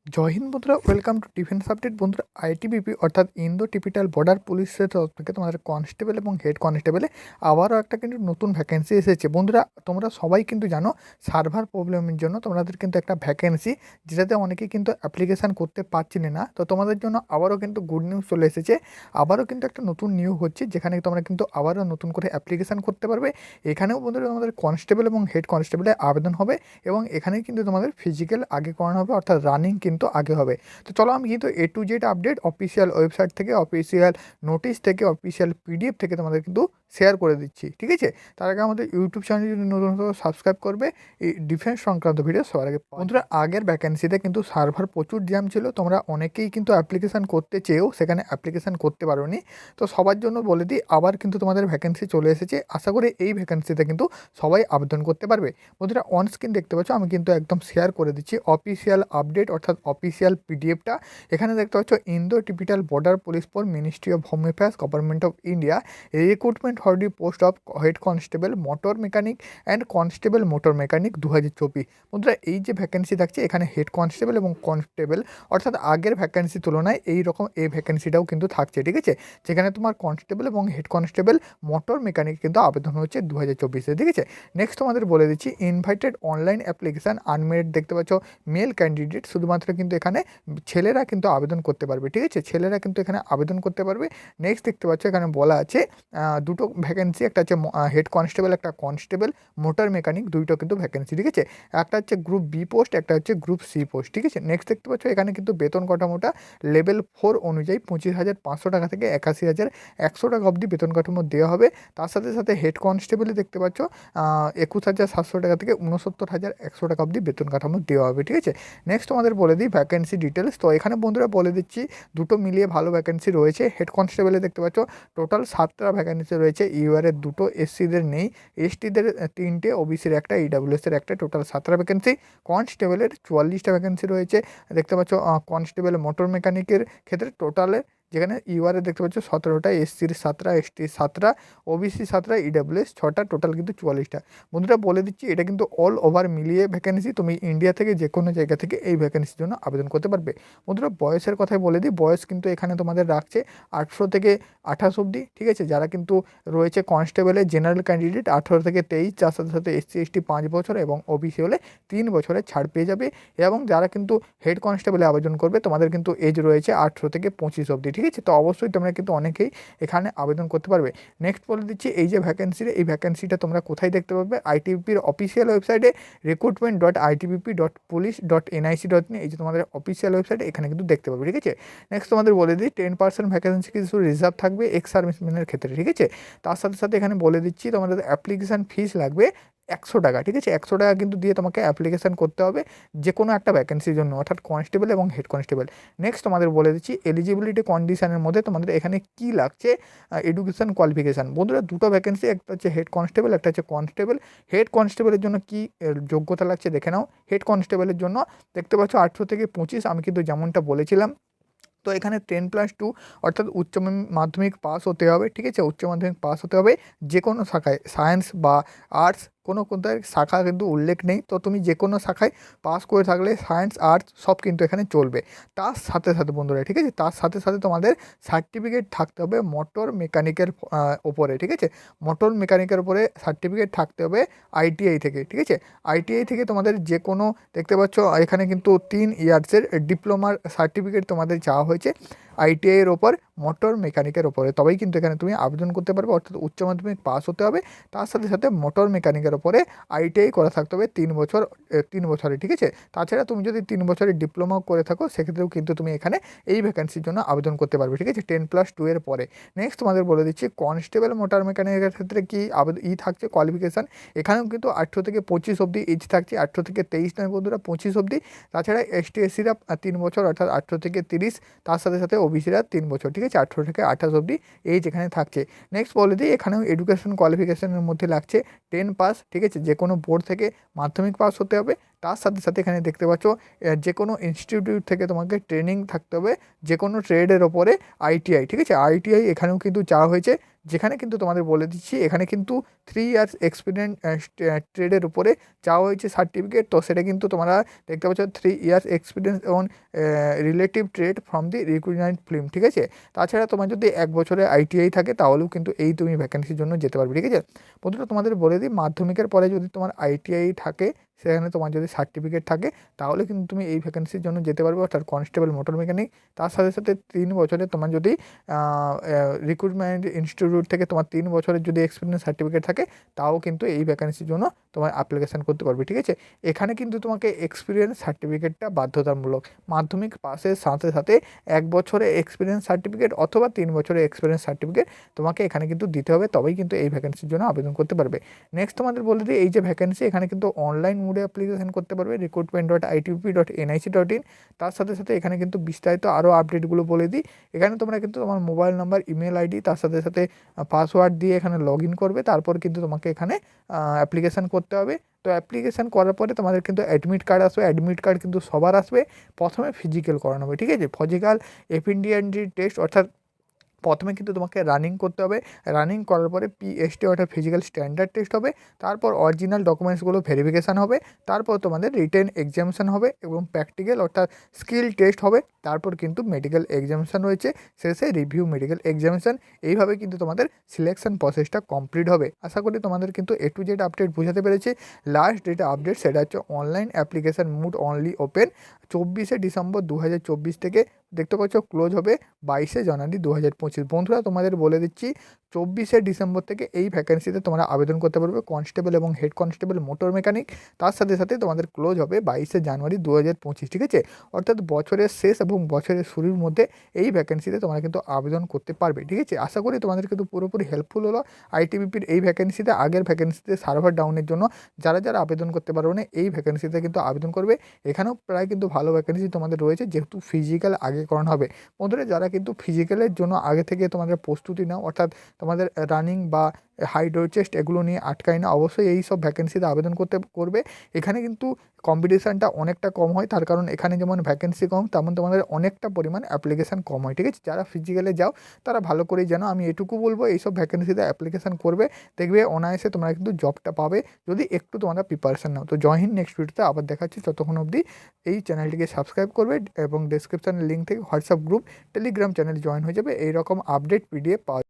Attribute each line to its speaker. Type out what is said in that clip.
Speaker 1: জয় হিন্দ বন্ধুরা, welcome to defence update. বন্ধুরা, ITBP অর্থাৎ ইন্দো টিপিটাল বর্ডার পুলিশের তরফ থেকে তোমাদের কনস্টেবল এবং হেড কনস্টেবলে আবারও একটা কিন্তু নতুন ভ্যাকেন্সি এসেছে। বন্ধুরা, তোমরা সবাই কিন্তু জানো সার্ভার প্রবলেমের জন্য তোমাদের কিন্তু একটা ভ্যাকেন্সি, যেটাতে অনেকেই কিন্তু অ্যাপ্লিকেশান করতে পারছিলে না। তো তোমাদের জন্য আবারও কিন্তু গুড নিউজ চলে এসেছে। আবারও কিন্তু একটা নতুন নিয়োগ হচ্ছে, যেখানে তোমরা কিন্তু আবারও নতুন করে অ্যাপ্লিকেশান করতে পারবে। এখানেও বন্ধুরা তোমাদের কনস্টেবল এবং হেড কনস্টেবলে আবেদন হবে, এবং এখানে কিন্তু তোমাদের ফিজিক্যাল আগে করানো হবে, অর্থাৎ রানিং কিন্তু আগে হবে। তো চলো আমি কিন্তু A to Z update official website থেকে, অফিসিয়াল নোটিশ থেকে, অফিসিয়াল পিডিএফ থেকে তোমাদের কিন্তু শেয়ার করে দিচ্ছি, ঠিক আছে? তার আগে আমাদের ইউটিউব চ্যানেল যদি নতুন সাবস্ক্রাইব করবে এই ডিফেন্স সংক্রান্ত ভিডিও সবার আগে। বন্ধুরা, আগের ভ্যাকেন্সিতে কিন্তু সার্ভার প্রচুর জ্যাম ছিল, তোমরা অনেকেই কিন্তু অ্যাপ্লিকেশান করতে চেয়েও সেখানে অ্যাপ্লিকেশান করতে পারোনি। তো সবার জন্য বলে দিই, আবার কিন্তু তোমাদের ভ্যাকেন্সি চলে এসেছে। আশা করি এই ভ্যাকেন্সিতে কিন্তু সবাই আবেদন করতে পারবে। বন্ধুরা, অন স্ক্রিন দেখতে পাচ্ছ, আমি কিন্তু একদম শেয়ার করে দিচ্ছি অফিসিয়াল আপডেট অর্থাৎ অফিসিয়াল পিডিএফটা। এখানে দেখতে পাচ্ছ Indo Tibetan border police for ministry of home affairs government of India recruitment for the post of head constable motor mechanic and constable motor mechanic 2024। বন্ধুরা, এই যে ভ্যাকেন্সি থাকছে এখানে হেড কনস্টেবল এবং কনস্টেবল অর্থাৎ আগের ভ্যাকেন্সি তুলনায় এই রকম এই ভ্যাকেন্সিটাও কিন্তু থাকছে, ঠিক আছে? যেখানে তোমার কনস্টেবল এবং হেড কনস্টেবল মোটর মেকানিক কিন্তু আবেদন হচ্ছে 2024-এ, ঠিক আছে? নেক্সট তোমাদের বলে দিচ্ছি ইনভাইটেড অনলাইন অ্যাপ্লিকেশান আনমেরিড দেখতে পাচ্ছ মেল ক্যান্ডিডেট, শুধুমাত্র কিন্তু এখানে ছেলেরা কিন্তু আবেদন করতে পারবে, ঠিক আছে? ছেলেরা কিন্তু এখানে আবেদন করতে পারবে। নেক্সট দেখতে পাচ্ছ এখানে বলা আছে দুটো ভ্যাকেন্সি, একটা হচ্ছে হেড কনস্টেবল, একটা কনস্টেবল মোটর মেকানিক, দুইটো কিন্তু ভ্যাকেন্সি, ঠিক আছে? একটা হচ্ছে গ্রুপ বি পোস্ট, একটা হচ্ছে গ্রুপ সি পোস্ট, ঠিক আছে? নেক্সট দেখতে পাচ্ছ এখানে কিন্তু বেতন কাঠামোটা লেভেল 4 অনুযায়ী 25,500 টাকা থেকে 81,100 টাকা অবধি বেতন কাঠামো দেওয়া হবে। তার সাথে সাথে হেড কনস্টেবলে দেখতে পাচ্ছ 21,700 টাকা থেকে 69,100 টাকা অবধি বেতন কাঠামো দেওয়া হবে, ঠিক আছে? নেক্সট তোমাদের বলে দিই ভ্যাকেন্সি ডিটেলস। তো এখানে বন্ধুরা বলে দিচ্ছি দুটো মিলিয়ে ভালো ভ্যাকেন্সি রয়েছে। হেড কনস্টেবলে দেখতে পাচ্ছ টোটাল 7টা ভ্যাকেন্সি রয়েছে। ইউআরের দুটো, এসসিদের নেই, এসটিদের 3টে, ওবিসির একটা, ইডাব্লিউএসের একটা, টোটাল 7টা ভ্যাকেন্সি। কনস্টেবলের 44টা ভ্যাকেন্সি রয়েছে। দেখতে পাচ্ছ কনস্টেবল মোটর মেকানিকের ক্ষেত্রে টোটালে যেখানে ইউআরে দেখতে পাচ্ছ 17টা, এসসির 7টা, এসটির 7টা, ওবিসি 7টা, ইডাব্লিউএস 6টা, টোটাল কিন্তু 44টা। বন্ধুরা বলে দিচ্ছি এটা কিন্তু অল ওভার মিলিয়ে ভ্যাকেন্সি, তুমি ইন্ডিয়া থেকে যে কোনো জায়গা থেকে এই ভ্যাকেন্সির জন্য আবেদন করতে পারবে। বন্ধুরা, বয়সের কথাই বলে দিই, বয়স কিন্তু এখানে তোমাদের রাখছে 18 থেকে 28 অবধি, ঠিক আছে? যারা কিন্তু রয়েছে কনস্টেবলের জেনারেল ক্যান্ডিডেট 18 থেকে 23, যার সাথে সাথে এসসি এসটি 5 বছর এবং ওবিসি হলে 3 বছরের ছাড় পেয়ে যাবে। এবং যারা কিন্তু হেড কনস্টেবলে আবেদন করবে তোমাদের কিন্তু এজ রয়েছে 18 থেকে 25 অবধি, ঠিক আছে? তো অবশ্যই তোমরা কিন্তু অনেকেই এখানে আবেদন করতে পারবে। নেক্সট বলে দিচ্ছি এই যে ভ্যাকেন্সি, এই ভ্যাকেন্সিটা তোমরা কোথায় দেখতে পাবে? আইটিবিপির অফিসিয়াল ওয়েবসাইটে recruitment.itbp.police.nic.in, এই যে তোমাদের অফিসিয়াল ওয়েবসাইট, এখানে কিন্তু দেখতে পাবে, ঠিক আছে? নেক্সট তোমাদের বলে দিই 10% ভ্যাকেন্সি কিছু রিজার্ভ থাকবে এক্স সার্ভিসম্যানের ক্ষেত্রে, ঠিক আছে? তার সাথে সাথে এখানে বলে দিচ্ছি তোমাদের অ্যাপ্লিকেশান ফিস লাগবে 100 টাকা, ঠিক আছে? 100 টাকা কিন্তু দিয়ে তোমাকে অ্যাপ্লিকেশান করতে হবে যে কোনো একটা ভ্যাকেন্সির জন্য, অর্থাৎ কনস্টেবল এবং হেড কনস্টেবল। নেক্সট তোমাদের বলে দিচ্ছি এলিজিবিলিটি কন্ডিশনের মধ্যে তোমাদের এখানে কি লাগছে, এডুকেশান কোয়ালিফিকেশান। বন্ধুরা, দুটো ভ্যাকেন্সি, একটা হচ্ছে হেড কনস্টেবল, একটা হচ্ছে কনস্টেবল। হেড কনস্টেবলের জন্য কি যোগ্যতা লাগছে দেখে নাও। হেড কনস্টেবলের জন্য দেখতে পাচ্ছ 18 থেকে 25, আমি কিন্তু যেমনটা বলেছিলাম। তো এখানে 10+2 অর্থাৎ উচ্চ মাধ্যমিক পাস হতে হবে, ঠিক আছে? উচ্চ মাধ্যমিক পাস হতে হবে যে কোনো শাখায়, সায়েন্স বা আর্টস, কোনো কোথায় শাখা কিন্তু উল্লেখ নেই। তো তুমি যে কোনো শাখায় পাস করে থাকলে সায়েন্স আর্টস সব কিন্তু এখানে চলবে। তার সাথে সাথে বন্ধুরা, ঠিক আছে, তার সাথে সাথে তোমাদের সার্টিফিকেট থাকতে হবে মোটর মেকানিকের ওপরে, ঠিক আছে? মোটর মেকানিকের উপরে সার্টিফিকেট থাকতে হবে আইটিআই থেকে, ঠিক আছে? আইটিআই থেকে তোমাদের যে কোনো দেখতে পাচ্ছ এখানে কিন্তু 3 ইয়ার্সের ডিপ্লোমার সার্টিফিকেট তোমাদের চাওয়া হয়েছে আইটিআইয়ের ওপর মোটর মেকানিকের ওপরে, তবেই কিন্তু এখানে তুমি আবেদন করতে পারবে। অর্থাৎ উচ্চ মাধ্যমিক পাস হতে হবে, তার সাথে সাথে মোটর মেকানিকের ওপরে আইটিআই করা থাকতে হবে 3 বছর, 3 বছরে, ঠিক আছে? তাছাড়া তুমি যদি 3 বছরের ডিপ্লোমা করে থাকো সেক্ষেত্রেও কিন্তু তুমি এখানে এই ভ্যাকেন্সির জন্য আবেদন করতে পারবে, ঠিক আছে? 10+2 এর পরে। নেক্সট তোমাদের বলে দিচ্ছি কনস্টেবল মোটর মেকানিকের ক্ষেত্রে কি থাকছে কোয়ালিফিকেশান। এখানেও কিন্তু 18 থেকে 25 অবধি এজ থাকছে, 18 থেকে 23 নয় বন্ধুরা, 25 অবধি। তাছাড়া এসটি এসসিরা 3 বছর অর্থাৎ 18 থেকে 30, তার সাথে সাথে ওবিসিরা 3 বছর, ঠিক আছে? 18 থেকে 28 অবধি এজ এখানে থাকছে। নেক্সট বলে দিই এখানেও এডুকেশন কোয়ালিফিকেশানের মধ্যে লাগছে 10 পাস, ঠিক আছে? যে কোনো বোর্ড থেকে মাধ্যমিক পাস হতে হবে, তার সাথে সাথে এখানে দেখতে পাচ্ছ যে কোনো ইনস্টিটিউট থেকে তোমাকে ট্রেনিং থাকতে হবে যে কোনো ট্রেডের ওপরে আইটিআই, ঠিক আছে। আইটিআই এখানেও কিন্তু চাওয়া হয়েছে, যেখানে কিন্তু তোমাদের বলে দিচ্ছি এখানে কিন্তু 3 ইয়ার্স এক্সপিরিয়েন্স ট্রেডের উপরে চাওয়া হয়েছে সার্টিফিকেট। তো সেটা কিন্তু তোমরা দেখতে পাচ্ছ 3 years experience on relative trade from the recognised firm, ঠিক আছে। তাছাড়া তোমার যদি 1 বছরের আইটিআই থাকে তাহলেও কিন্তু এই তুমি ভ্যাকেন্সির জন্য যেতে পারবে, ঠিক আছে। বন্ধুরা তোমাদের বলে দিই, মাধ্যমিকের পরে যদি তোমার আইটিআই থাকে, সেখানে তোমার যদি সার্টিফিকেট থাকে, তাহলে কিন্তু তুমি এই ভ্যাকেন্সির জন্য যেতে পারবে, অর্থাৎ কনস্টেবল মোটর মেকানিক। তার সাথে সাথে 3 বছরের তোমার যদি রিক্রুটমেন্ট ইনস্টিটিউট থেকে তোমার 3 বছরের যদি এক্সপিরিয়েন্স সার্টিফিকেট থাকে, তাও কিন্তু এই ভ্যাকেন্সির জন্য তোমার অ্যাপ্লিকেশান করতে পারবে, ঠিক আছে। এখানে কিন্তু তোমাকে এক্সপিরিয়েন্স সার্টিফিকেটটা বাধ্যতামূলক, মাধ্যমিক পাসের সাথে সাথে 1 বছরের এক্সপিরিয়েন্স সার্টিফিকেট অথবা 3 বছরের এক্সপিরিয়েন্স সার্টিফিকেট তোমাকে এখানে কিন্তু দিতে হবে, তবেই কিন্তু এই ভ্যাকেন্সির জন্য আবেদন করতে পারবে। নেক্সট তোমাদের বলে দিই, এই যে ভ্যাকেন্সি এখানে কিন্তু অনলাইন মোডে অ্যাপ্লিকেশন করতে পারবে recruitment.itp.nic.in। তার সাথে সাথে এখানে কিন্তু বিস্তারিত আরও আপডেটগুলো বলে দিই। এখানে তোমরা কিন্তু তোমার মোবাইল নাম্বার, ইমেল আইডি, তার সাথে সাথে পাসওয়ার্ড দিয়ে এখানে লগ ইন করবে, তারপর কিন্তু তোমাকে এখানে অ্যাপ্লিকেশান করতে হবে। তো অ্যাপ্লিকেশান করার পরে তোমাদের কিন্তু অ্যাডমিট কার্ড আসবে, অ্যাডমিট কার্ড কিন্তু সবার আসবে। প্রথমে ফিজিক্যাল করানো হবে, ঠিক আছে, ফিজিক্যাল এফিডিয়েন্টি টেস্ট, অর্থাৎ প্রথমে কিন্তু তোমাকে রানিং করতে হবে। রানিং করার পরে পিএসটি অর্থাৎ ফিজিক্যাল স্ট্যান্ডার্ড টেস্ট হবে, তারপর অরিজিনাল ডকুমেন্টসগুলো ভেরিফিকেশান হবে, তারপর তোমাদের রিটেন এক্সামিনেশন হবে এবং প্র্যাকটিক্যাল অর্থাৎ স্কিল টেস্ট হবে, তারপর কিন্তু মেডিকেল এক্সামিনেশন রয়েছে, শেষে রিভিউ মেডিকেল এক্সামিনেশন। এইভাবে কিন্তু তোমাদের সিলেকশন প্রসেসটা কমপ্লিট হবে। আশা করি তোমাদের কিন্তু A to Z আপডেট বোঝাতে পেরেছি। লাস্ট যেটা আপডেট সেটা হচ্ছে online application mode only open 24শে ডিসেম্বর 2024 থেকে, দেখতে পাচ্ছ ক্লোজ হবে 22শে জানুয়ারি 2025। বন্ধুরা তোমাদের বলে দিচ্ছি, 24শে ডিসেম্বর থেকে এই ভ্যাকেন্সিতে তোমরা আবেদন করতে পারবে কনস্টেবল এবং হেড কনস্টেবল মোটর মেকানিক। তার সাথে সাথে তোমাদের ক্লোজ হবে 22শে জানুয়ারি 2025, ঠিক আছে। অর্থাৎ বছরের শেষ এবং বছরের শুরুর মধ্যে এই ভ্যাকেন্সিতে তোমরা কিন্তু আবেদন করতে পারবে, ঠিক আছে। আশা করি তোমাদের কিন্তু পুরোপুরি হেল্পফুল হলো আইটিবিপির এই ভ্যাকেন্সিতে। আগের ভ্যাকেন্সিতে সার্ভার ডাউনের জন্য যারা যারা আবেদন করতে পারবে না, এই ভ্যাকেন্সিতে কিন্তু আবেদন করবে। এখানেও প্রায় কিন্তু ভালো ভ্যাকেন্সি তোমাদের রয়েছে, যেহেতু ফিজিক্যাল আগে করানো হবে। বন্ধুরা যারা কিন্তু ফিজিক্যালের জন্য আগে থেকে তোমাদের প্রস্তুতি নাও, অর্থাৎ তোমাদের রানিং বা হাইট ওয়েট চেস্ট এগুলো নিয়ে আটকায় না, অবশ্যই এই সব ভ্যাকেন্সিতে আবেদন করবে। এখানে কিন্তু কম্পিটিশানটা অনেকটা কম হয়, তার কারণ এখানে যেমন ভ্যাকেন্সি কম, তেমন তোমাদের অনেকটা পরিমাণ অ্যাপ্লিকেশান কম হয়, ঠিক আছে। যারা ফিজিক্যালে যাও তারা ভালো করেই জানো, আমি এটুকু বলবো এইসব ভ্যাকেন্সিতে অ্যাপ্লিকেশান করবে, দেখবে অনায়াসে তোমরা কিন্তু জবটা পাবে যদি একটু তোমরা প্রিপারেশান নাও। তো জয় হিন্দ, নেক্সট ভিডিওতে আবার দেখাচ্ছি, ততক্ষণ অবধি এই চ্যানেলটিকে সাবস্ক্রাইব করবে এবং ডেসক্রিপশানের লিঙ্ক থেকে WhatsApp group, Telegram channel join হয়ে যাবে। এইরকম আপডেট পিডিএফ পাওয়া